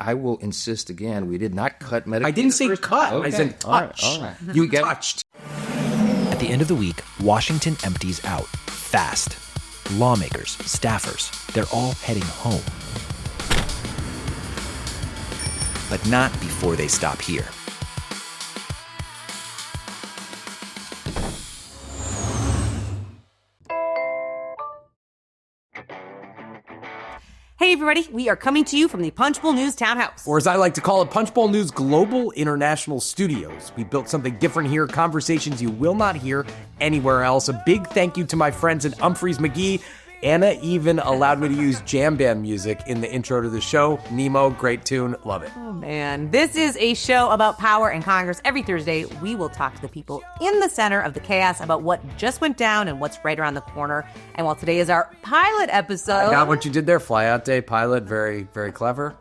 I will insist again, we did not cut Medicaid. I didn't say cut. Okay. I said touch. All right. You touched. At the end of the week, Washington empties out fast. Lawmakers, staffers, they're all heading home. But not before they stop here. Hey everybody, we are coming to you from the Punchbowl News Townhouse. Or as I like to call it, Punchbowl News Global International Studios. We built something different here, conversations you will not hear anywhere else. A big thank you to my friends at Humphreys McGee. Anna even allowed me to use jam band music in the intro to the show. Nemo, great tune, love it. Oh man, this is a show about power and Congress. Every Thursday, we will talk to the people in the center of the chaos about what just went down and what's right around the corner. And while today is our pilot episode... I got what you did there, flyout day, pilot, very, very clever.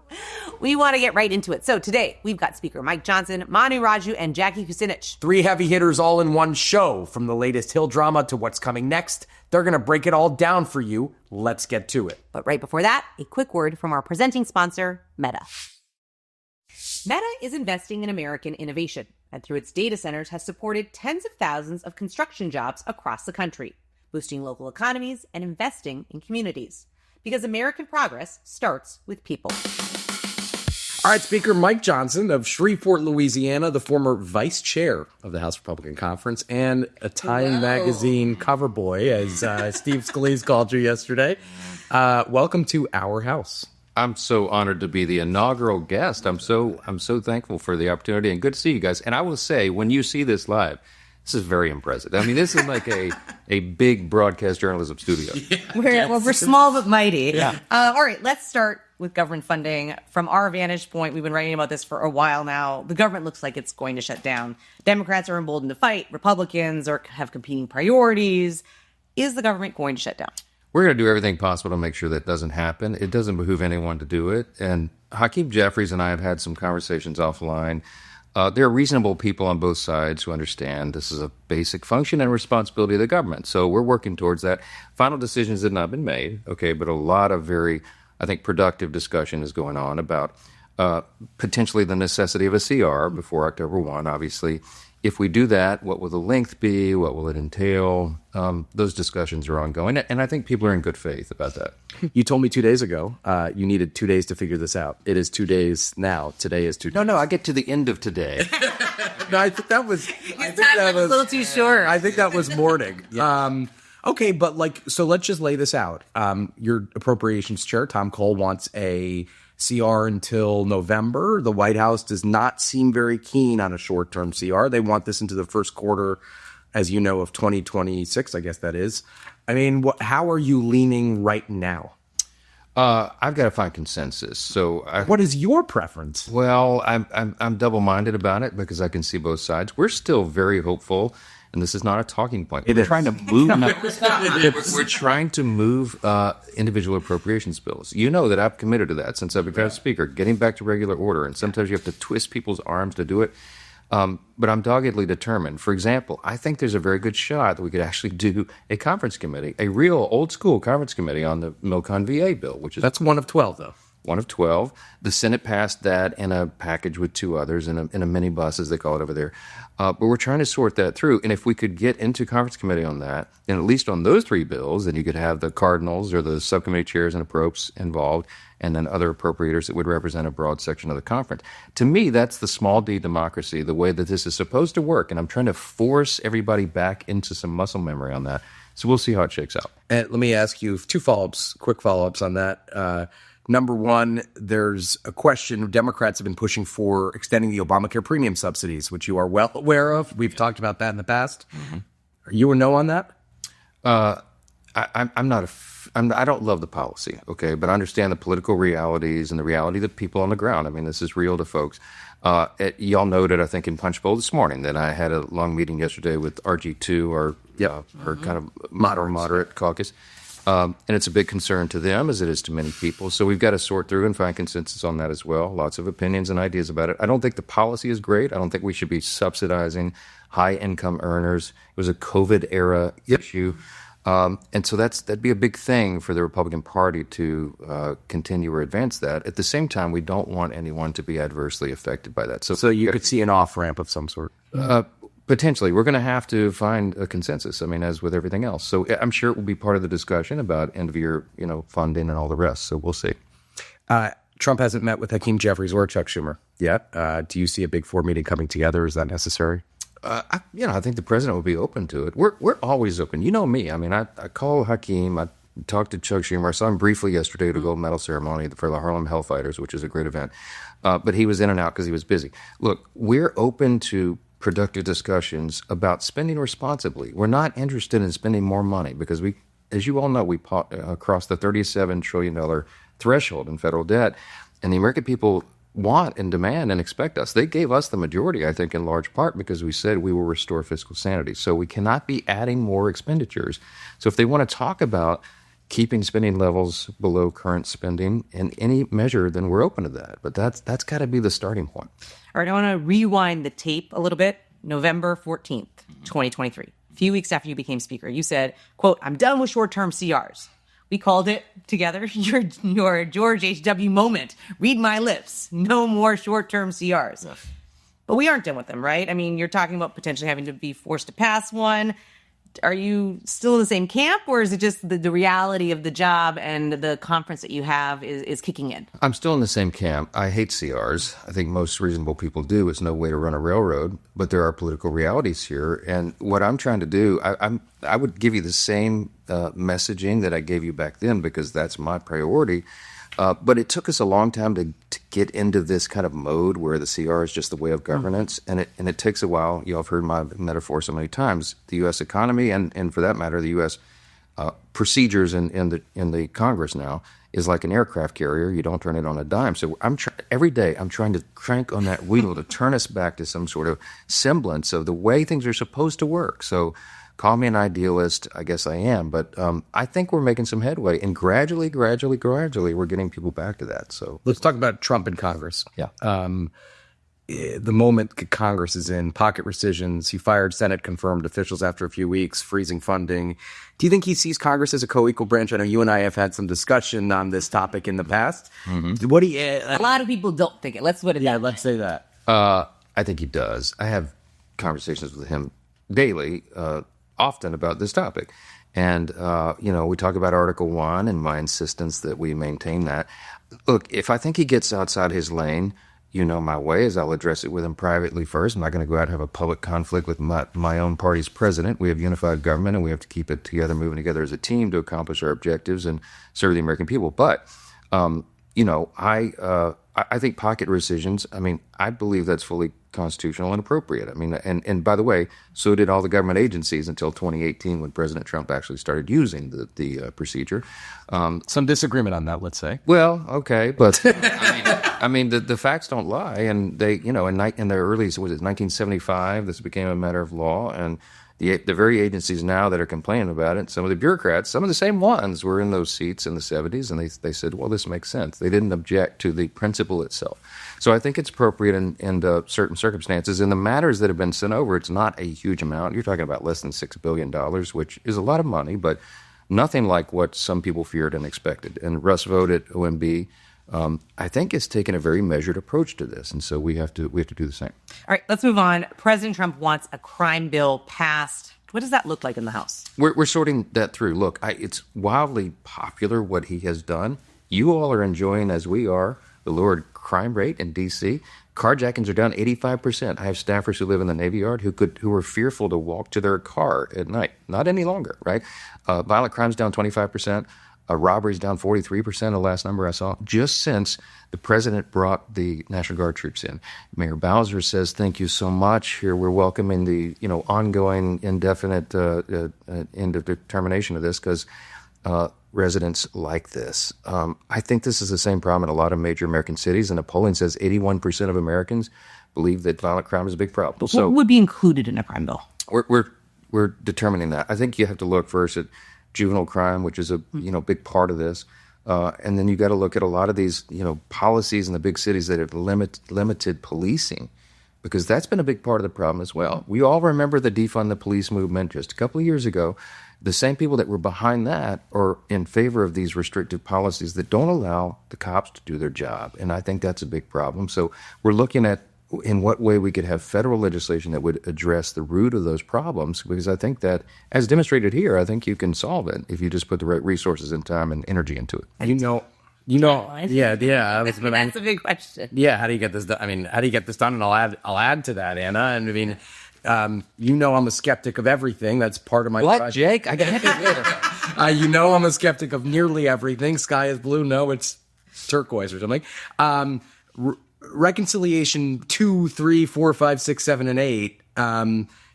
We want to get right into it. So today, we've got Speaker Mike Johnson, Manu, Raju, and Jackie Kucinich. 3 heavy hitters all in one show, from the latest Hill drama to what's coming next. They're going to break it all down for you. Let's get to it. But right before that, a quick word from our presenting sponsor, Meta. Meta is investing in American innovation, and through its data centers has supported tens of thousands of construction jobs across the country, boosting local economies and investing in communities. Because American progress starts with people. All right, Speaker Mike Johnson of Shreveport, Louisiana, the former vice chair of the House Republican Conference and a Time magazine cover boy, as Steve Scalise called you yesterday. Welcome to our house. I'm so honored to be the inaugural guest. I'm so thankful for the opportunity, and good to see you guys. And I will say, when you see this live, this is very impressive. I mean, this is like a big broadcast journalism studio. Yeah, we're small but mighty. Yeah. All right, let's start with government funding. From our vantage point, we've been writing about this for a while now. The government looks like it's going to shut down. Democrats are emboldened to fight. Republicans have competing priorities. Is the government going to shut down? We're going to do everything possible to make sure that doesn't happen. It doesn't behoove anyone to do it. And Hakeem Jeffries and I have had some conversations offline. There are reasonable people on both sides who understand this is a basic function and responsibility of the government. So we're working towards that. Final decisions have not been made, okay, but a lot of very, I think, productive discussion is going on about potentially the necessity of a CR before October 1, obviously. If we do that, what will the length be? What will it entail? Those discussions are ongoing, and I think people are in good faith about that. You told me 2 days ago you needed 2 days to figure this out. It is 2 days now. Today is 2 days. No, I get to the end of today. No, I think that was... a little too short. I think that was morning. Yeah. Okay, but so let's just lay this out. Your appropriations chair, Tom Cole, wants a CR until November. The White House does not seem very keen on a short-term CR. They want this into the first quarter, as you know, of 2026, I guess that is. I mean, how are you leaning right now? I've got to find consensus. So, what is your preference? Well, I'm double-minded about it because I can see both sides. We're still very hopeful. And this is not a talking point. We're trying to move. We're trying to move individual appropriations bills. You know that I've committed to that since I've become Speaker, getting back to regular order. And sometimes you have to twist people's arms to do it. But I'm doggedly determined. For example, I think there's a very good shot that we could actually do a conference committee, a real old-school conference committee on the Milcon VA bill, which is... That's one of 12, though. One of 12. The Senate passed that in a package with 2 others, in a minibus, as they call it over there. But we're trying to sort that through. And if we could get into conference committee on that, and at least on those 3 bills, then you could have the cardinals or the subcommittee chairs and appropes involved, and then other appropriators that would represent a broad section of the conference. To me, that's the small d democracy, the way that this is supposed to work. And I'm trying to force everybody back into some muscle memory on that. So we'll see how it shakes out. And let me ask you 2 quick follow-ups on that. Number one, there's a question. Democrats have been pushing for extending the Obamacare premium subsidies, which you are well aware of. We've talked about that in the past. Mm-hmm. Are you a no on that? I'm not I don't love the policy, okay, but I understand the political realities and the reality of the people on the ground. I mean, this is real to folks. Y'all noted, I think, in Punchbowl this morning that I had a long meeting yesterday with RG2, or kind of moderate caucus. And it's a big concern to them, as it is to many people. So we've got to sort through and find consensus on that as well. Lots of opinions and ideas about it. I don't think the policy is great. I don't think we should be subsidizing high-income earners. It was a COVID-era issue. And so that'd be a big thing for the Republican Party to continue or advance that. At the same time, we don't want anyone to be adversely affected by that. So you could see an off-ramp of some sort. Potentially. We're going to have to find a consensus, I mean, as with everything else. So I'm sure it will be part of the discussion about end-of-year funding and all the rest. So we'll see. Trump hasn't met with Hakeem Jeffries or Chuck Schumer yet. Do you see a Big Four meeting coming together? Is that necessary? I think the president will be open to it. We're always open. You know me. I mean, I call Hakeem. I talked to Chuck Schumer. I saw him briefly yesterday at a gold medal ceremony for the Harlem Hellfighters, which is a great event. But he was in and out because he was busy. Look, we're open to productive discussions about spending responsibly. We're not interested in spending more money because we, as you all know, we crossed the $37 trillion threshold in federal debt, and the American people want and demand and expect us. They gave us the majority, I think, in large part because we said we will restore fiscal sanity. So we cannot be adding more expenditures. So if they want to talk about keeping spending levels below current spending in any measure, then we're open to that. But that's got to be the starting point. All right, I want to rewind the tape a little bit. November 14th, 2023, a few weeks after you became Speaker, you said, quote, "I'm done with short-term CRs." We called it together your George H.W. moment. Read my lips. No more short-term CRs. Yeah. But we aren't done with them, right? I mean, you're talking about potentially having to be forced to pass one. Are you still in the same camp, or is it just the reality of the job and the conference that you have is kicking in? I'm still in the same camp. I hate CRs. I think most reasonable people do. It's no way to run a railroad, but there are political realities here. And what I'm trying to do, I would give you the same messaging that I gave you back then because that's my priority. But it took us a long time to get into this kind of mode where the CR is just the way of governance, and it takes a while. You all have heard my metaphor so many times. The U.S. economy, and for that matter, the U.S. Procedures in the Congress now is like an aircraft carrier. You don't turn it on a dime. So every day I'm trying to crank on that wheel to turn us back to some sort of semblance of the way things are supposed to work. So call me an idealist. I guess I am. But I think we're making some headway. And gradually, we're getting people back to that. So let's talk about Trump in Congress. Yeah. The moment Congress is in pocket rescissions, he fired Senate confirmed officials after a few weeks, freezing funding. Do you think he sees Congress as a co-equal branch? I know you and I have had some discussion on this topic in the past. Mm-hmm. What do you? A lot of people don't think it. Let's put it. Yeah, let's say that. I think he does. I have conversations with him daily, often about this topic. And, we talk about Article 1 and my insistence that we maintain that. Look, if I think he gets outside his lane, my way is I'll address it with him privately first. I'm not going to go out and have a public conflict with my own party's president. We have unified government, and we have to keep it together, moving together as a team to accomplish our objectives and serve the American people. But, I think pocket rescissions, I believe that's fully constitutional and appropriate. And by the way, so did all the government agencies until 2018 when President Trump actually started using the procedure. Some disagreement on that, let's say. Well, okay, but the facts don't lie. And they, in the early, was it 1975, this became a matter of law. And the very agencies now that are complaining about it, some of the bureaucrats, some of the same ones were in those seats in the 70s, and they said, well, this makes sense. They didn't object to the principle itself. So I think it's appropriate in certain circumstances. In the matters that have been sent over, it's not a huge amount. You're talking about less than $6 billion, which is a lot of money, but nothing like what some people feared and expected. And Russ Vought at OMB, I think, is taking a very measured approach to this, and so we have to do the same. All right, let's move on. President Trump wants a crime bill passed. What does that look like in the House? We're sorting that through. Look, it's wildly popular what he has done. You all are enjoying, as we are, the lowered crime rate in D.C. Carjackings are down 85%. I have staffers who live in the Navy Yard who were fearful to walk to their car at night. Not any longer, right? Violent crimes down 25%. Robberies down 43%, the last number I saw, just since the president brought the National Guard troops in. Mayor Bowser says, thank you so much. Here we're welcoming the ongoing indefinite end of determination of this because residents like this. I think this is the same problem in a lot of major American cities, and the polling says 81% of Americans believe that violent crime is a big problem. But what would be included in a crime bill? We're determining that. I think you have to look first at juvenile crime, which is a big part of this, and then you got to look at a lot of these policies in the big cities that have limited policing, because that's been a big part of the problem as well. We all remember the defund the police movement just a couple of years ago. the same people that were behind that are in favor of these restrictive policies that don't allow the cops to do their job. And I think that's a big problem. So we're looking at in what way we could have federal legislation that would address the root of those problems, because I think that, as demonstrated here, I think you can solve it if you just put the right resources and time and energy into it. Yeah. That's a big question. Yeah, how do you get this done? I mean, how do you get this done? And I'll add to that, Anna. And I mean, I'm a skeptic of everything. That's part of my What, project. Jake? I got it. I'm a skeptic of nearly everything. Sky is blue. No, it's turquoise or something. Reconciliation 2, 3, 4, 5, 6, 7, and 8.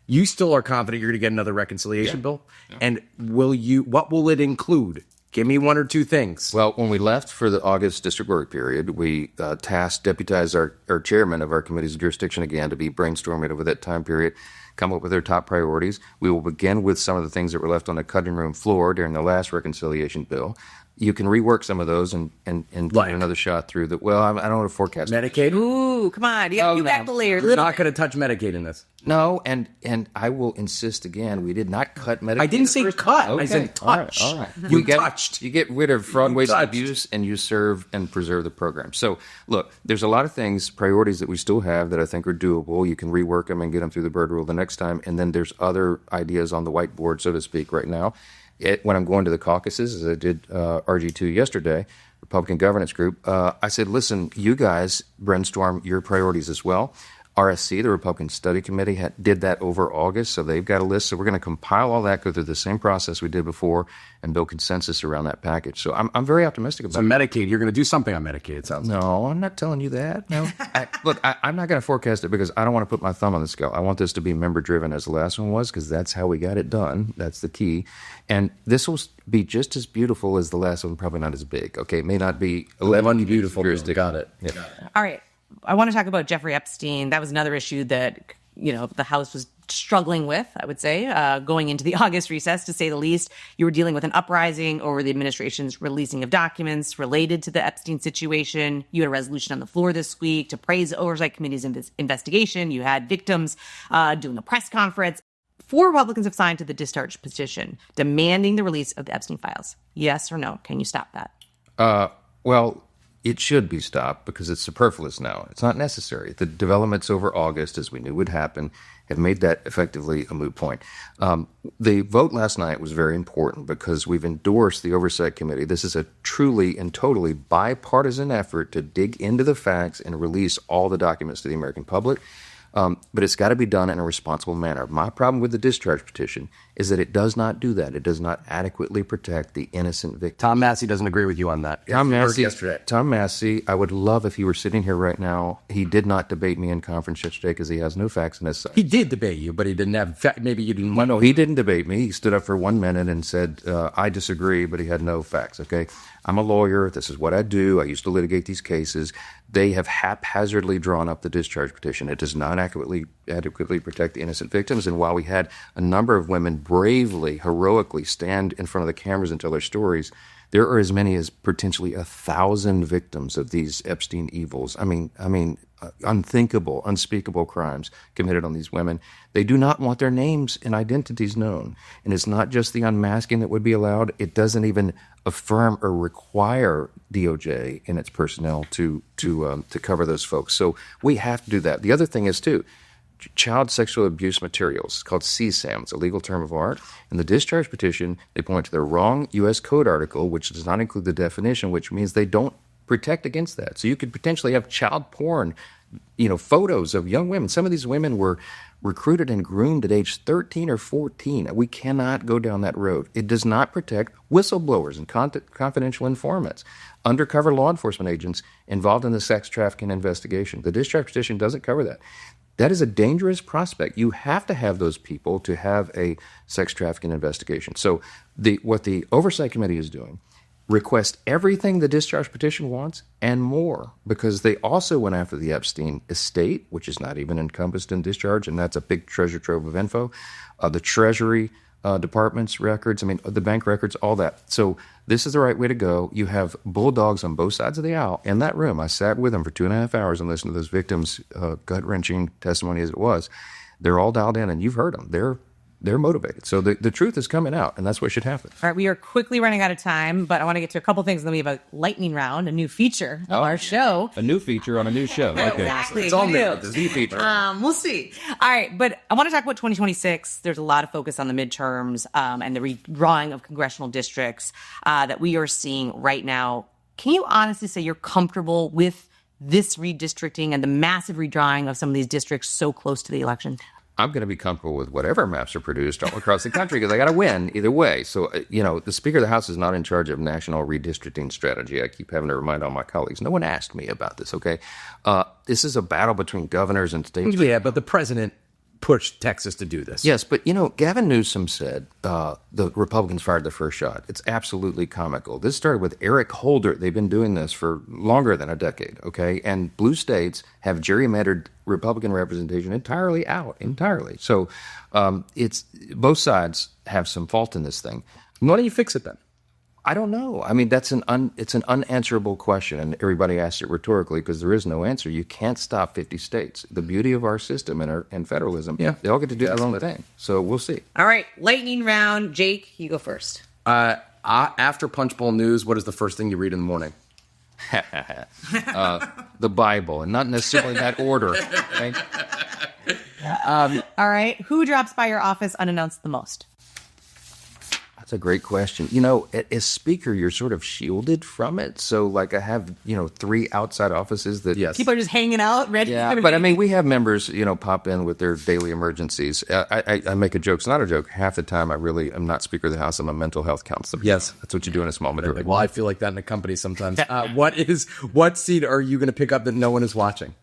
You still are confident you're going to get another reconciliation bill? Yeah. And what will it include? Give me one or two things. Well, when we left for the August district work period, we deputized our chairman of our committee's jurisdiction again to be brainstorming over that time period, come up with their top priorities. We will begin with some of the things that were left on the cutting room floor during the last reconciliation bill. You can rework some of those and give another shot through that. Well, I don't want to forecast Medicaid. Ooh, come on! You got the layers. We're not going to touch Medicaid in this. No, and I will insist again. We did not cut Medicaid. I didn't say cut. Okay. I said touch. All right. You touched. You get rid of fraud, waste, and abuse, and you serve and preserve the program. So, look, there's a lot of things, priorities that we still have that I think are doable. You can rework them and get them through the bird rule the next time. And then there's other ideas on the whiteboard, so to speak, right now. When I'm going to the caucuses, as I did RG2 yesterday, Republican Governance Group, I said, listen, you guys brainstorm your priorities as well. RSC, the Republican Study Committee, did that over August, so they've got a list. So we're going to compile all that, go through the same process we did before, and build consensus around that package. So I'm very optimistic about it. So Medicaid, you're going to do something on Medicaid, it sounds like. No, I'm not telling you that. No. I'm not going to forecast it because I don't want to put my thumb on the scale. I want this to be member-driven as the last one was, because that's how we got it done. That's the key. And this will be just as beautiful as the last one, probably not as big. Okay, it may not be 11 beautiful. Got it. Yeah. All right. I want to talk about Jeffrey Epstein. That was another issue that, the House was struggling with, I would say, going into the August recess, to say the least. You were dealing with an uprising over the administration's releasing of documents related to the Epstein situation. You had a resolution on the floor this week to praise the Oversight Committee's investigation. You had victims doing a press conference. 4 Republicans have signed to the discharge petition demanding the release of the Epstein files. Yes or no? Can you stop that? Well, it should be stopped because it's superfluous now. It's not necessary. The developments over August, as we knew would happen, have made that effectively a moot point. The vote last night was very important because we've endorsed the Oversight Committee. This is a truly and totally bipartisan effort to dig into the facts and release all the documents to the American public. But it's got to be done in a responsible manner. My problem with the discharge petition is that it does not do that. It does not adequately protect the innocent victim. Tom Massey doesn't agree with you on that. Tom Massey, I would love if he were sitting here right now. He did not debate me in conference yesterday because he has no facts in his side. He did debate you, but he didn't have maybe you didn't. No, he didn't debate me. He stood up for 1 minute and said, I disagree, but he had no facts, okay? I'm a lawyer. This is what I do. I used to litigate these cases. They have haphazardly drawn up the discharge petition. It does not adequately protect the innocent victims. And while we had a number of women bravely, heroically stand in front of the cameras and tell their stories, there are as many as potentially 1,000 victims of these Epstein evils. I mean, unthinkable, unspeakable crimes committed on these women. They do not want their names and identities known. And it's not just the unmasking that would be allowed. It doesn't even affirm or require DOJ and its personnel to cover those folks. So we have to do that. The other thing is, too, child sexual abuse materials. It's called CSAM. It's a legal term of art. In the discharge petition, they point to the wrong U.S. Code article, which does not include the definition, which means they don't protect against that. So you could potentially have child porn, photos of young women. Some of these women were recruited and groomed at age 13 or 14. We cannot go down that road. It does not protect whistleblowers and confidential informants, undercover law enforcement agents involved in the sex trafficking investigation. The discharge petition doesn't cover that. That is a dangerous prospect. You have to have those people to have a sex trafficking investigation. So what the Oversight Committee is doing, request everything the discharge petition wants and more, because they also went after the Epstein estate, which is not even encompassed in discharge, and that's a big treasure trove of info. The Treasury Department's records, the bank records, all that. So this is the right way to go. You have bulldogs on both sides of the aisle in that room. I sat with them for 2.5 hours and listened to those victims' gut-wrenching testimony as it was. They're all dialed in, and you've heard them. they're motivated. So the truth is coming out, and that's what should happen. All right, we are quickly running out of time, but I want to get to a couple things. Then we have a lightning round, a new feature of our show. A new feature on a new show. Okay. Exactly. It's all new. The Z feature. We'll see. All right, but I want to talk about 2026. There's a lot of focus on the midterms and the redrawing of congressional districts that we are seeing right now. Can you honestly say you're comfortable with this redistricting and the massive redrawing of some of these districts so close to the election? I'm going to be comfortable with whatever maps are produced all across the country because I got to win either way. So, the Speaker of the House is not in charge of national redistricting strategy. I keep having to remind all my colleagues. No one asked me about this, okay? This is a battle between governors and states. Yeah, but the president pushed Texas to do this. Yes, but, Gavin Newsom said the Republicans fired the first shot. It's absolutely comical. This started with Eric Holder. They've been doing this for longer than a decade, okay? And blue states have gerrymandered Republican representation entirely. So it's both sides have some fault in this thing. Why don't you fix it then? I don't know. I mean, it's an unanswerable question, and everybody asks it rhetorically because there is no answer. You can't stop 50 states. The beauty of our system and federalism, they all get to do their own thing. So we'll see. All right, lightning round. Jake, you go first. After Punchbowl news, what is the first thing you read in the morning? The Bible, and not necessarily in that order. Okay? All right, who drops by your office unannounced the most? That's a great question. As Speaker, you're sort of shielded from it. So, I have, 3 outside offices that... Yes. People are just hanging out, ready. Yeah, but, we have members, pop in with their daily emergencies. I make a joke. It's not a joke. Half the time, I really am not Speaker of the House. I'm a mental health counselor. Yes. That's what you do in a small majority. Well, I feel like that in a company sometimes. What seat are you going to pick up that no one is watching?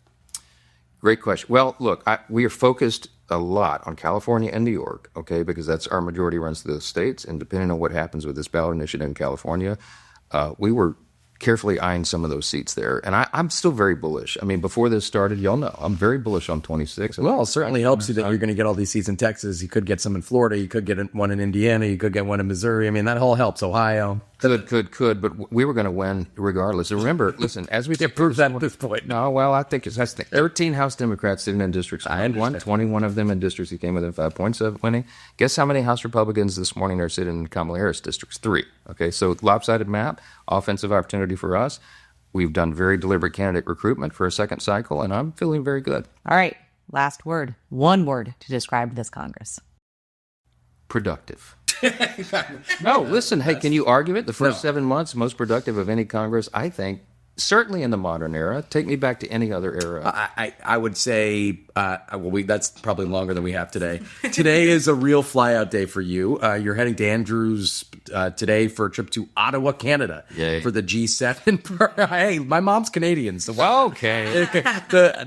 Great question. Well, look, we are focused a lot on California and New York, okay, because that's our majority runs those states. And depending on what happens with this ballot initiative in California, we were carefully eyeing some of those seats there. And I'm still very bullish. I mean, before this started, y'all know, I'm very bullish on 26. Well, it certainly helps you that you're going to get all these seats in Texas. You could get some in Florida. You could get one in Indiana. You could get one in Missouri. I mean, that all helps. Ohio. Could, but we were going to win regardless. And remember, listen, as we prove that at this point. No, well, I think that's the 13 House Democrats sitting in districts. I had won 21 of them in districts he came within 5 points of winning. Guess how many House Republicans this morning are sitting in Kamala Harris districts? 3. Okay, so lopsided map, offensive opportunity for us. We've done very deliberate candidate recruitment for a second cycle, and I'm feeling very good. All right, last word. One word to describe this Congress. Productive. No, listen, hey, can you argue it? The first 7 months, most productive of any Congress, I think, certainly in the modern era. Take me back to any other era. I would say, that's probably longer than we have today. Today is a real fly-out day for you. You're heading to Andrews today for a trip to Ottawa, Canada. Yay. For the G7. Hey, my mom's Canadian. So okay.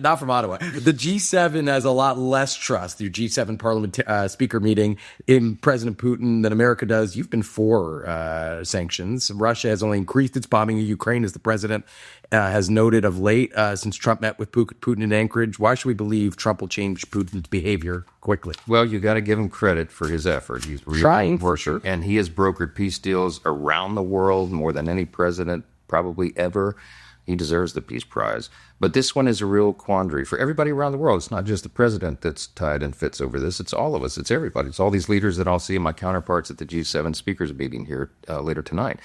Not from Ottawa. The G7 has a lot less trust. Your G7 parliament speaker meeting in President Putin than America does. You've been for sanctions. Russia has only increased its bombing of Ukraine, as the president has noted of late since Trump met with Putin in Anchorage. Why should we believe Trump will change Putin's behavior quickly? Well, you got to give him credit for his effort. He's trying, for sure. And he has brokered peace deals around the world more than any president probably ever. He deserves the Peace Prize. But this one is a real quandary for everybody around the world. It's not just the president that's tied and fits over this. It's all of us. It's everybody. It's all these leaders that I'll see my counterparts at the G7 speakers meeting here later tonight.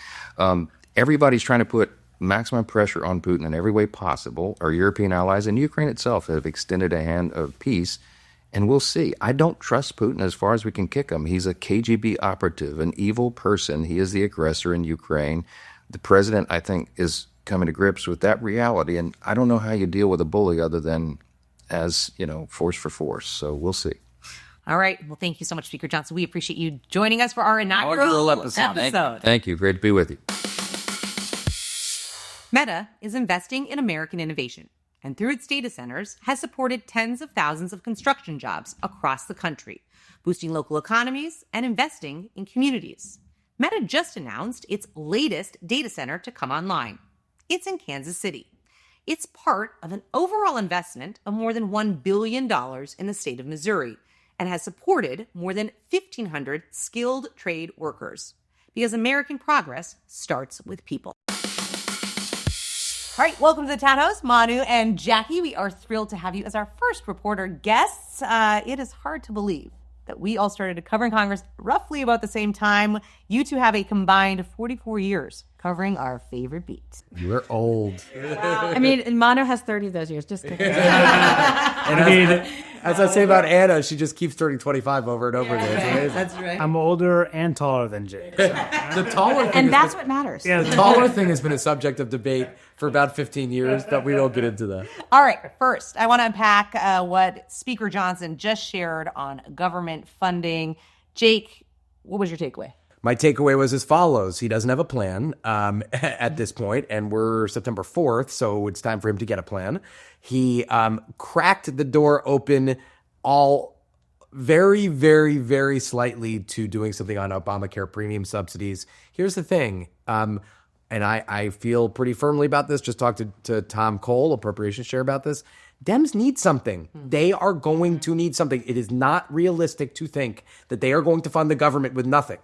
Everybody's trying to put maximum pressure on Putin in every way possible. Our European allies and Ukraine itself have extended a hand of peace, and we'll see. I don't trust Putin as far as we can kick him. He's a KGB operative, an evil person. He is the aggressor in Ukraine. The president, I think, is coming to grips with that reality, and I don't know how you deal with a bully other than as, force for force. So we'll see. All right. Well, thank you so much, Speaker Johnson. We appreciate you joining us for our inaugural episode. Thank you. Great to be with you. Meta is investing in American innovation, and through its data centers has supported tens of thousands of construction jobs across the country, boosting local economies and investing in communities. Meta just announced its latest data center to come online. It's in Kansas City. It's part of an overall investment of more than $1 billion in the state of Missouri and has supported more than 1,500 skilled trade workers. Because American progress starts with people. All right, welcome to the Townhouse, Manu and Jackie. We are thrilled to have you as our first reporter guests. It is hard to believe that we all started covering Congress roughly about the same time. You two have a combined 44 years covering our favorite beat. We're old. Wow. I mean, Manu has 30 of those years. Just kidding. And as I say about Anna, she just keeps turning 25 over and over again. It's amazing. That's right. I'm older and taller than Jake. So. The taller thing And that's what matters. Yeah, the taller thing has been a subject of debate for about 15 years, but we won't get into that. All right, first, I want to unpack what Speaker Johnson just shared on government funding. Jake, what was your takeaway? My takeaway was as follows. He doesn't have a plan at this point, and we're September 4th, so it's time for him to get a plan. He cracked the door open all very, very, very slightly to doing something on Obamacare premium subsidies. Here's the thing, and I feel pretty firmly about this. Just talked to Tom Cole, Appropriations Chair, about this. Dems need something. They are going to need something. It is not realistic to think that they are going to fund the government with nothing.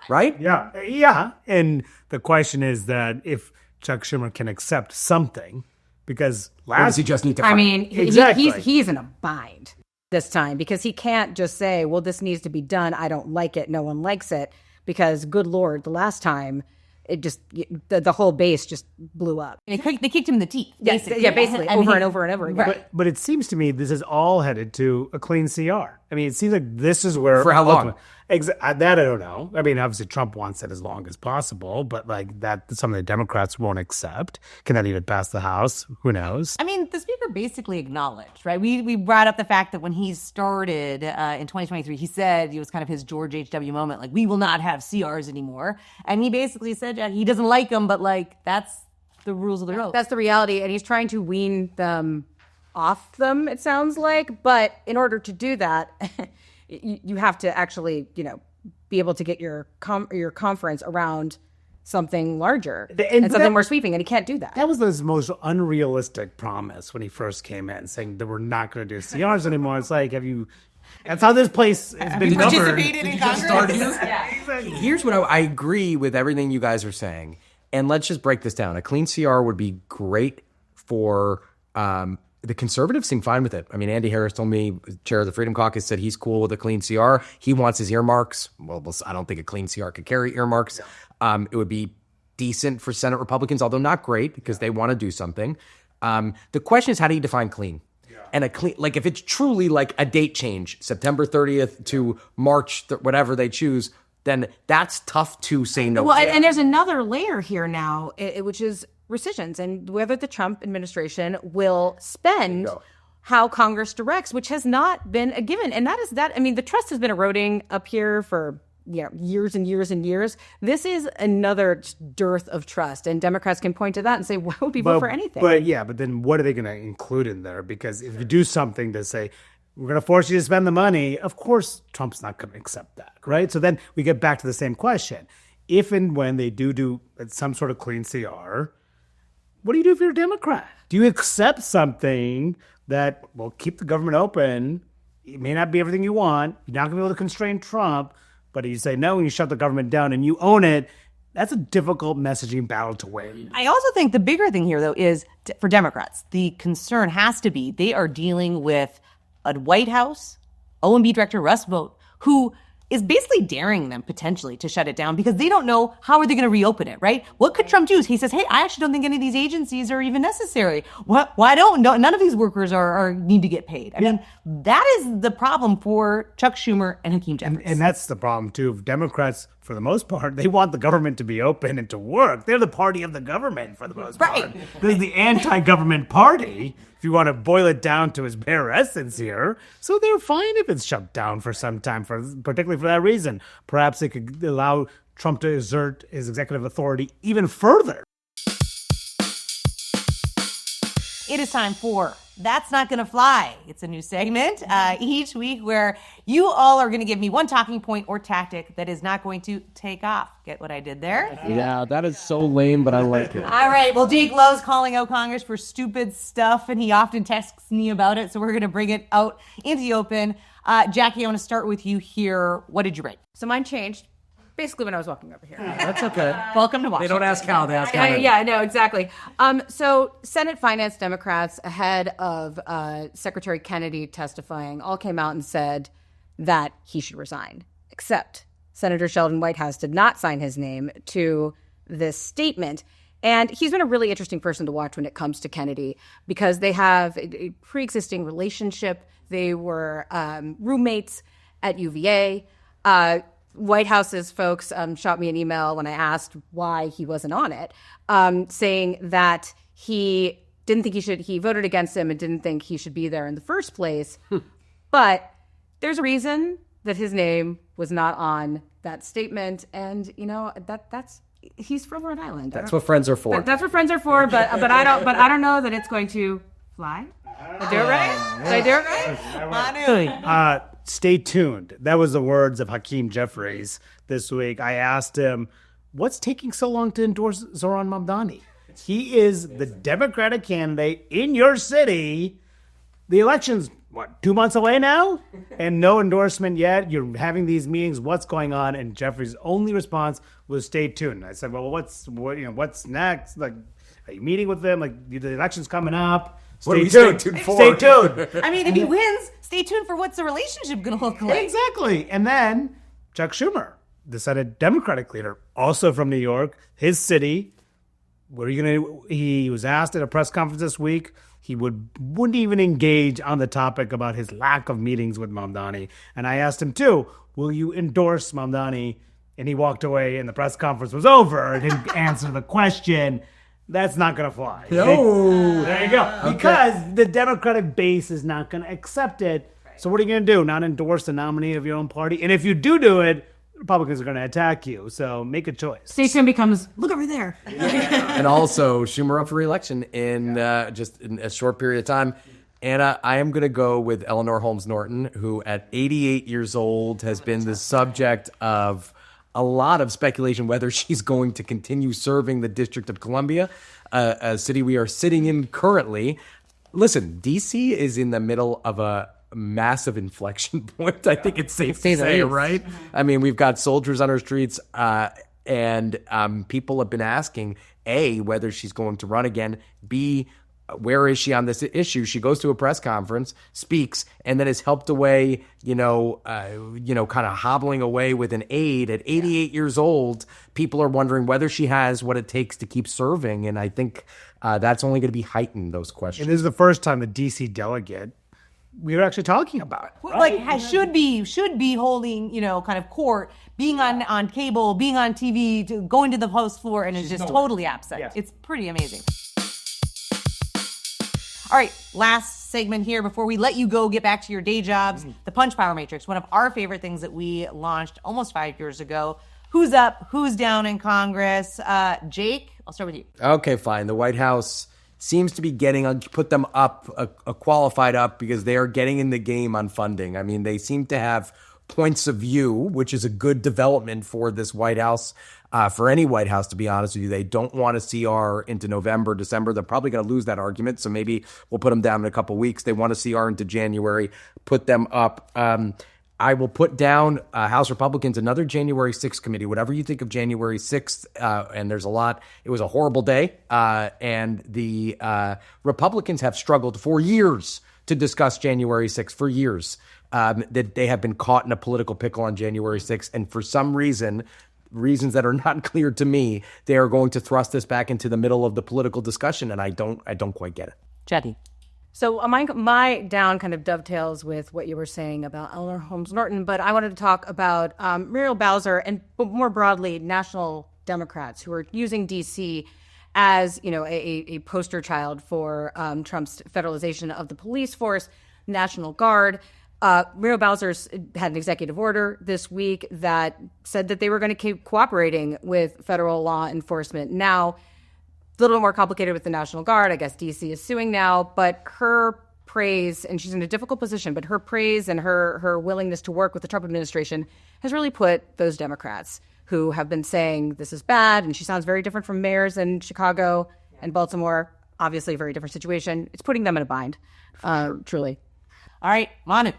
Right? Yeah. And the question is that if Chuck Schumer can accept something, because Or does he just need to fund? I mean, Exactly. he's in a bind this time because he can't just say, well, this needs to be done. I don't like it. No one likes it. Because, good Lord, the last time, it just, the whole base just blew up. They kicked him in the teeth. Basically. Yeah, basically, over and over and over again. But it seems to me this is all headed to a clean CR. I mean, it seems like this is where... For how long? That I don't know. I mean, obviously Trump wants it as long as possible, but like that's something the Democrats won't accept. Can that even pass the House? Who knows? I mean, the speaker basically acknowledged, right? We brought up the fact that when he started in 2023, he said it was kind of his George H.W. moment, like, we will not have CRs anymore. And he basically said he doesn't like them, but like, that's the rules of the road. That's the reality. And he's trying to wean them off them, it sounds like. But in order to do that, you have to actually, be able to get your conference around something larger and something more sweeping, and he can't do that. That was his most unrealistic promise when he first came in, saying that we're not going to do CRs anymore. It's like, that's how this place has been governed. Participated in Congress? Here's what I agree with everything you guys are saying. And let's just break this down. A clean CR would be great for the conservatives seem fine with it. I mean, Andy Harris told me, chair of the Freedom Caucus, said he's cool with a clean CR. He wants his earmarks. Well, I don't think a clean CR could carry earmarks. It would be decent for Senate Republicans, although not great because they want to do something. The question is, how do you define clean? And a clean, like if it's truly like a date change, September 30th to March, whatever they choose, then that's tough to say no. Well, and there's another layer here now, which is rescissions and whether the Trump administration will spend how Congress directs, which has not been a given. And that is that. I mean, the trust has been eroding up here for years and years and years. This is another dearth of trust. And Democrats can point to that and say, why would people vote for anything? But then what are they going to include in there? Because if you do something to say, we're going to force you to spend the money, of course, Trump's not going to accept that, right? So then we get back to the same question. If and when they do some sort of clean CR, what do you do if you're a Democrat? Do you accept something that will keep the government open? It may not be everything you want. You're not going to be able to constrain Trump, but you say no and you shut the government down and you own it. That's a difficult messaging battle to win. I also think the bigger thing here, though, is for Democrats, the concern has to be they are dealing with a White House, OMB Director Russ Vought, who is basically daring them potentially to shut it down because they don't know how are they going to reopen it, right? What could Trump do? He says, hey, I actually don't think any of these agencies are even necessary. Why don't none of these workers are need to get paid? I mean, that is the problem for Chuck Schumer and Hakeem Jeffries. And that's the problem, too. Democrats, for the most part, they want the government to be open and to work. They're the party of the government, for the most part. Right. They're the anti-government party, if you want to boil it down to its bare essence here. So they're fine if it's shut down for some time, particularly for that reason. Perhaps they could allow Trump to exert his executive authority even further. It is time for That's Not Gonna Fly. It's a new segment each week where you all are going to give me one talking point or tactic that is not going to take off. Get what I did there? Yeah, that is so lame, but I like it. All right. Well, Jake loves calling out Congress for stupid stuff, and he often texts me about it, so we're going to bring it out into the open. Jackie, I want to start with you here. What did you write? So mine changed basically when I was walking over here. That's okay. Welcome to Washington. They don't ask how, they ask how. Yeah, no, exactly. So Senate Finance Democrats, ahead of Secretary Kennedy testifying, all came out and said that he should resign. Except Senator Sheldon Whitehouse did not sign his name to this statement. And he's been a really interesting person to watch when it comes to Kennedy because they have a pre-existing relationship. They were roommates at UVA. White House's folks shot me an email when I asked why he wasn't on it, saying that he didn't think he voted against him and didn't think he should be there in the first place. But there's a reason that his name was not on that statement. And, that's he's from Rhode Island. That's what friends are for. That's what friends are for. But I don't know that it's going to fly. Did I do it right? Did I do it right? Manu. Stay tuned. That was the words of Hakeem Jeffries this week. I asked him, what's taking so long to endorse Zohran Mamdani? He is the Democratic candidate in your city. The election's, 2 months away now? And no endorsement yet. You're having these meetings. What's going on? And Jeffrey's only response was stay tuned. I said, well, what's next? Like, are you meeting with them? Like, the election's coming up. Stay tuned. Stay tuned. I mean, if he wins, stay tuned for what's the relationship going to look like. Exactly. And then Chuck Schumer, the Senate Democratic leader, also from New York, his city. He was asked at a press conference this week. He wouldn't even engage on the topic about his lack of meetings with Mamdani. And I asked him too, will you endorse Mamdani? And he walked away and the press conference was over and didn't answer the question. That's not going to fly. No. There you go. Okay. Because the Democratic base is not going to accept it. So what are you going to do? Not endorse the nominee of your own party? And if you do it, Republicans are going to attack you. So make a choice. Stay tuned becomes, look over there. And also, Schumer up for re-election in just in a short period of time. Anna, I am going to go with Eleanor Holmes Norton, who at 88 years old has been the subject of a lot of speculation whether she's going to continue serving the District of Columbia, a city we are sitting in currently. Listen, D.C. is in the middle of a massive inflection point. I think it's safe to say, right? I mean, we've got soldiers on our streets, and people have been asking, A, whether she's going to run again, B, where is she on this issue? She goes to a press conference, speaks, and then is helped away, kind of hobbling away with an aide at 88 years old. People are wondering whether she has what it takes to keep serving, and I think that's only going to be heightened, those questions. And this is the first time the D.C. delegate we were actually talking about it. Right? Like, should be holding, kind of court, being on cable, being on TV, going to the House floor, and is just totally absent. Yes. It's pretty amazing. All right, last segment here before we let you go get back to your day jobs. The Punchbowl Matrix, one of our favorite things that we launched almost 5 years ago. Who's up? Who's down in Congress? Jake, I'll start with you. Okay, fine. The White House seems to be put them up, qualified up, because they are getting in the game on funding. I mean, they seem to have points of view, which is a good development for this White House. For any White House, to be honest with you, they don't want a CR into November, December. They're probably going to lose that argument, so maybe we'll put them down in a couple weeks. They want a CR into January, put them up. I will put down House Republicans, another January 6th committee, whatever you think of January 6th, and there's a lot. It was a horrible day, and the Republicans have struggled for years to discuss January 6th, for years, that they have been caught in a political pickle on January 6th, and for some reasons that are not clear to me, they are going to thrust this back into the middle of the political discussion, and I don't quite get it. Jetty. So my down kind of dovetails with what you were saying about Eleanor Holmes Norton, but I wanted to talk about Muriel Bowser and more broadly national Democrats who are using D.C. as a poster child for Trump's federalization of the police force, National Guard. Muriel Bowser's had an executive order this week that said that they were going to keep cooperating with federal law enforcement. Now, a little bit more complicated with the National Guard. I guess D.C. is suing now, but her praise, and she's in a difficult position, but her praise and her willingness to work with the Trump administration has really put those Democrats who have been saying this is bad, and she sounds very different from mayors in Chicago and Baltimore, obviously a very different situation. It's putting them in a bind, truly. All right, Manu.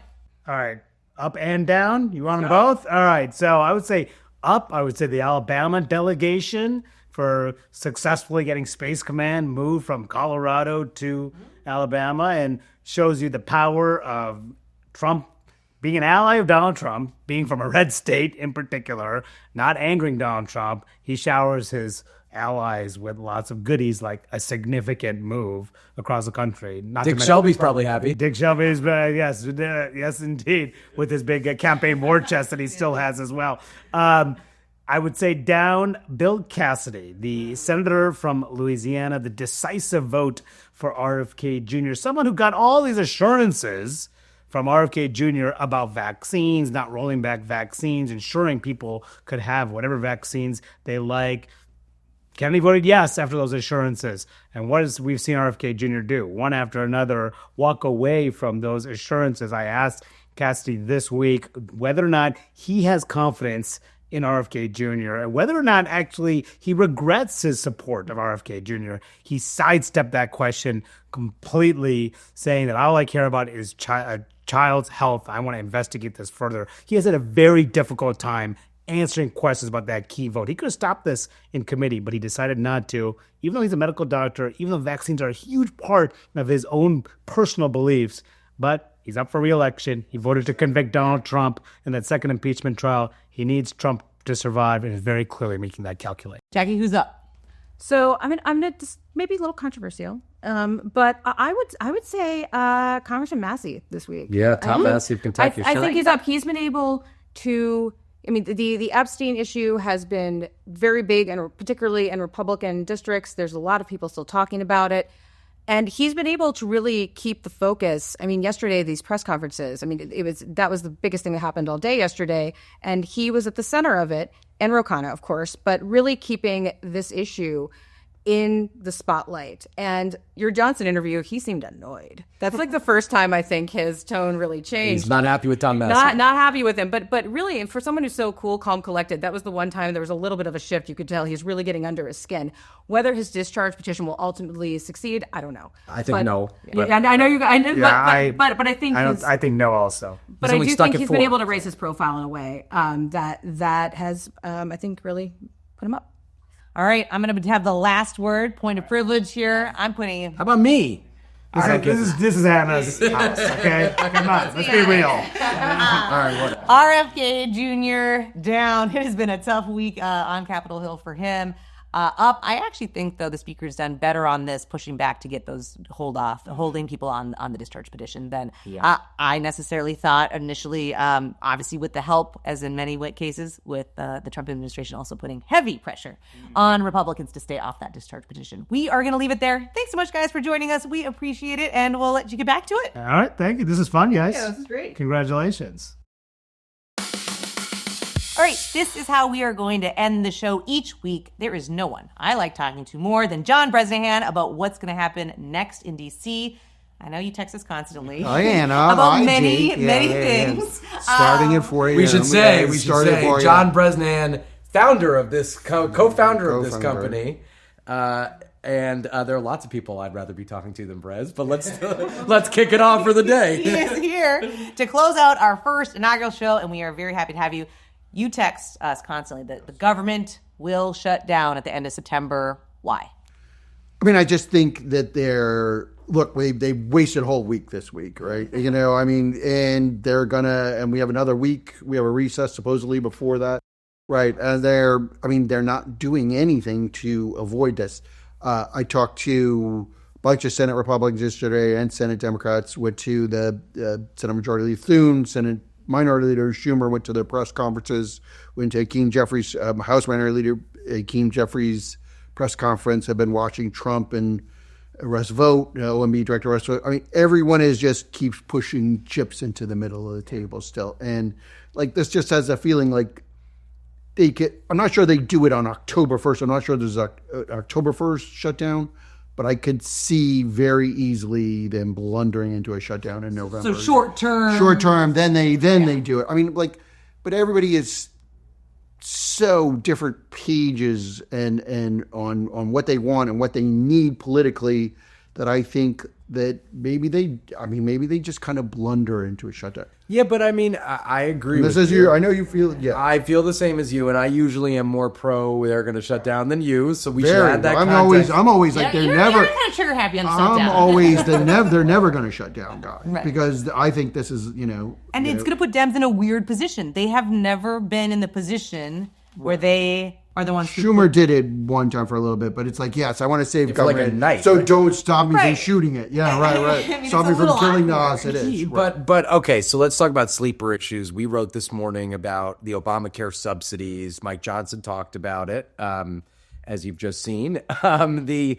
All right, up and down? You want them both? All right, so I would say up, I would say the Alabama delegation for successfully getting Space Command moved from Colorado to Alabama, and shows you the power of Trump being an ally of Donald Trump, being from a red state in particular, not angering Donald Trump, he showers his allies with lots of goodies like a significant move across the country. Dick Shelby's probably happy. Dick Shelby's, yes, indeed, with his big campaign war chest that he still has as well. I would say down Bill Cassidy, the senator from Louisiana, the decisive vote for RFK Jr., someone who got all these assurances from RFK Jr. about vaccines, not rolling back vaccines, ensuring people could have whatever vaccines they like. Kennedy voted yes after those assurances. And what has we've seen RFK Jr. do? One after another, walk away from those assurances. I asked Cassidy this week whether or not he has confidence in RFK Jr. and whether or not actually he regrets his support of RFK Jr. He sidestepped that question completely, saying that all I care about is child's health. I want to investigate this further. He has had a very difficult time answering questions about that key vote. He could have stopped this in committee, but he decided not to. Even though he's a medical doctor, even though vaccines are a huge part of his own personal beliefs, but he's up for re-election. He voted to convict Donald Trump in that second impeachment trial. He needs Trump to survive and is very clearly making that calculation. Jackie, who's up? So I'm gonna just maybe a little controversial, but I would say Congressman Massey this week. Yeah, Tom Massey of Kentucky. I think he's up. He's been able to. I mean, the Epstein issue has been very big, and particularly in Republican districts, there's a lot of people still talking about it. And he's been able to really keep the focus. I mean, yesterday, these press conferences, I mean, that was the biggest thing that happened all day yesterday. And he was at the center of it, and Ro Khanna, of course, but really keeping this issue in the spotlight. And your Johnson interview, he seemed annoyed. That's like the first time I think his tone really changed. He's not happy with Tom Massey. Not happy with him. But really, and for someone who's so cool, calm, collected, that was the one time there was a little bit of a shift. You could tell he's really getting under his skin. Whether his discharge petition will ultimately succead, I don't know. I think no. But, I know you. But I think I think no also. But I do think he's been able to raise his profile in a way that has I think really put him up. All right, I'm going to have the last word. Point of privilege here. I'm putting him. How about me? This is Hannah's house, okay? Come on, let's be real. All right, whatever. RFK Jr. down. It has been a tough week on Capitol Hill for him. Up. I actually think, though, the speaker's done better on this, pushing back to get those holding people on the discharge petition than I necessarily thought initially. Obviously, with the help, as in many cases, with the Trump administration also putting heavy pressure on Republicans to stay off that discharge petition. We are going to leave it there. Thanks so much, guys, for joining us. We appreciate it, and we'll let you get back to it. All right, thank you. This is fun, guys. Yeah, this is great. Congratulations. All right, this is how we are going to end the show each week. There is no one I like talking to more than John Bresnahan about what's going to happen next in D.C. I know you text us constantly. Oh, yeah, about many things. Starting at 4 a.m. We should say John Bresnahan, founder of this, co-founder of this company. And there are lots of people I'd rather be talking to than Brez, but let's kick it off for the day. He is here to close out our first inaugural show, and we are very happy to have you. You text us constantly that the government will shut down at the end of September. Why? I mean, I just think that they wasted a whole week this week, right? You know, I mean, and and we have another week. We have a recess supposedly before that, right? And they're not doing anything to avoid this. I talked to a bunch of Senate Republicans yesterday and Senate Democrats, went to the Senate Majority Leader Thune, Senate Minority Leader Schumer went to their press conferences, went to Hakeem Jeffries, House Minority Leader Hakeem Jeffries' press conference, have been watching Trump and Russ vote, OMB Director Russ vote. I mean, everyone just keeps pushing chips into the middle of the table still. And like this just has a feeling like I'm not sure they do it on October 1st. I'm not sure there's an October 1st shutdown. But I could see very easily them blundering into a shutdown in November. So short term, then they do it. I mean, but everybody is so different pages and on what they want and what they need politically that I think that maybe they just kind of blunder into a shutdown. Yeah, but I mean, I agree. And this with is you. I know you feel. Yeah, I feel the same as you, and I usually am more pro they're going to shut down than you. So we should very. add that. I'm context. always like they're never. You're kind of trigger happy on I'm shutdown. always they're never going to shut down, guy, Right. because I think this is And it's going to put Dems in a weird position. They have never been in the position where they are the ones who Schumer did it one time for a little bit, but it's like, yes, I want to save for like government, a night, so right? don't stop me from Right. shooting it. Yeah, right. I mean, Stop it's me a from little killing the awkward. us. It is. But okay, so let's talk about sleeper issues. We wrote this morning about the Obamacare subsidies. Mike Johnson talked about it, as you've just seen. The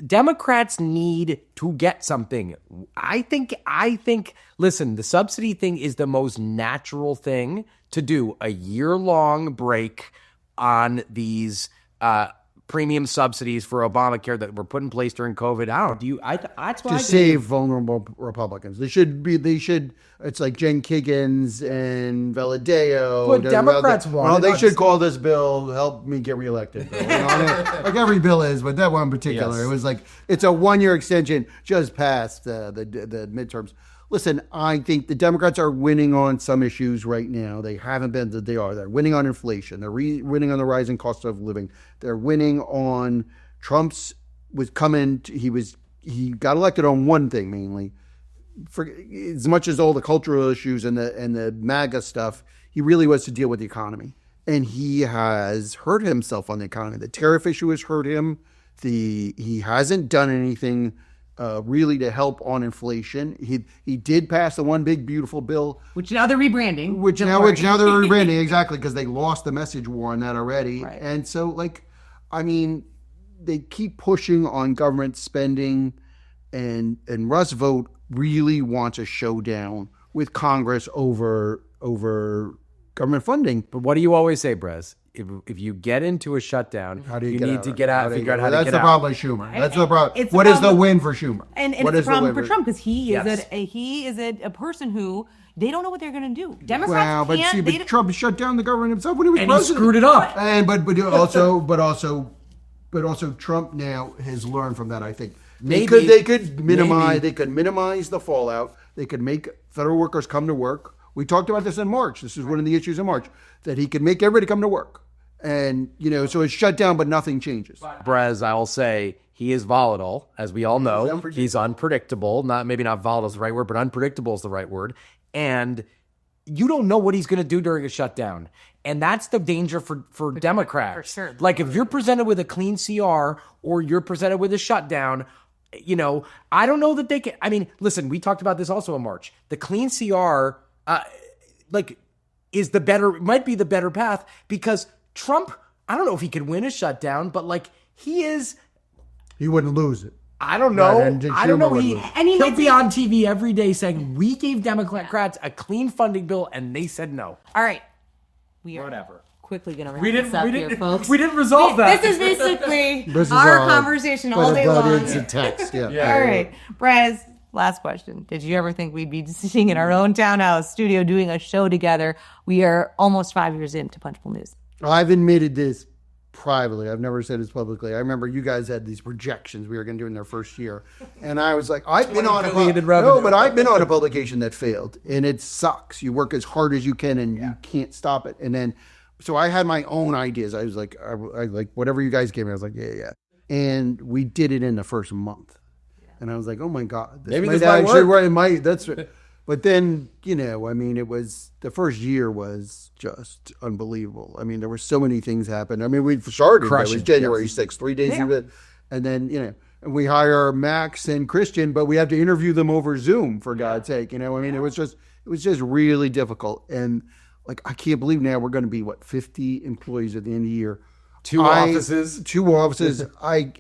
Democrats need to get something. I think. Listen, the subsidy thing is the most natural thing to do. A year-long break on these premium subsidies for Obamacare that were put in place during COVID. That's why To save vulnerable Republicans, they should. It's like Jen Kiggins and Veladeo. But Democrats want Well, it. they should call this bill "Help Me Get Reelected." Bill. Like every bill is, but that one in particular, Yes. it was like it's a 1-year extension just past the midterms. Listen, I think the Democrats are winning on some issues right now. They haven't been that they are. They're winning on inflation. They're winning on the rising cost of living. They're winning on Trump's was coming. He got elected on one thing mainly. For as much as all the cultural issues and the MAGA stuff, he really was to deal with the economy, and he has hurt himself on the economy. The tariff issue has hurt him. He hasn't done anything really to help on inflation. He did pass the one big beautiful bill, which now they're rebranding. which now they're rebranding exactly because they lost the message war on that already. Right. And so they keep pushing on government spending, and Russ Vogt really wants a showdown with Congress over government funding. But what do you always say, Brez? If you get into a shutdown, How do you you get need out to of it? get out. How do you Figure out get how out? to That's get the out. problem with Schumer. That's the problem. It's the What is the problem- win for Schumer? And What it's is the problem win for Trump because he Yes. is a person who they don't know what they're going to do. Democrats Well, but can't. see, but Trump shut down the government himself when he was And he president. screwed it up. And but also Trump now has learned from that. I think they could minimize the fallout. They could make federal workers come to work. We talked about this in March. This is one of the issues in March, that he could make everybody come to work. And, so it's shut down, but nothing changes. Brez, I will say he is volatile, as we all know. He's unpredictable. Maybe not volatile is the right word, but unpredictable is the right word. And you don't know what he's going to do during a shutdown. And that's the danger for Democrats. For sure. Like if you're presented with a clean CR or you're presented with a shutdown, I don't know that they can. I mean, listen, we talked about this also in March. The clean CR, might be the better path because Trump, I don't know if he could win a shutdown, but he wouldn't lose it. I don't know. Right, and I don't know. Schumer would lose. He'll be on TV every day saying, we gave Democrats a clean funding bill and they said no. All right, we are Whatever. quickly going to wrap this up here, folks. We didn't resolve that. This is basically This is our all- conversation all day long. It's a text, yeah. All right, Brez, last question. Did you ever think we'd be sitting in our own townhouse studio doing a show together? We are almost 5 years into Punchbowl News. I've admitted this privately. I've never said this publicly. I remember you guys had these projections we were going to do in their first year. And I was like, I've been on I've been on a publication that failed. And it sucks. You work as hard as you can and you can't stop it. And then, so I had my own ideas. I was like, I like whatever you guys gave me. I was like, yeah. And we did it in the first month. And I was like, oh my God. Maybe might this might actually work. It might. That's But then, it was, the first year was just unbelievable. I mean, there were so many things happen. I mean, we started, it was January 6th, 3 days of it. And then, and we hire Max and Christian, but we have to interview them over Zoom, for God's sake. It was just really difficult. And I can't believe now we're going to be, 50 employees at the end of the year. Two offices. I,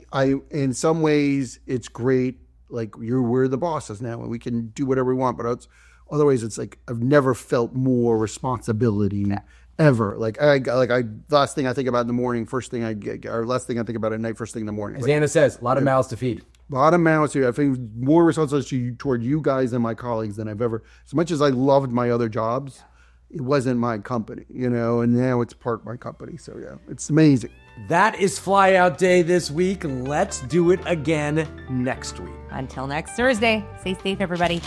in some ways, it's great. We're the bosses now and we can do whatever we want, but otherwise it's I've never felt more responsibility ever. Last thing I think about in the morning, last thing I think about at night, first thing in the morning. As Anna says, a lot of mouths to feed. A lot of mouths here. I think more responsibility toward you guys and my colleagues than I've ever. As much as I loved my other jobs, it wasn't my company, and now it's part of my company. So yeah, it's amazing. That is Fly Out Day this week. Let's do it again next week. Until next Thursday, stay safe, everybody.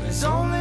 There's only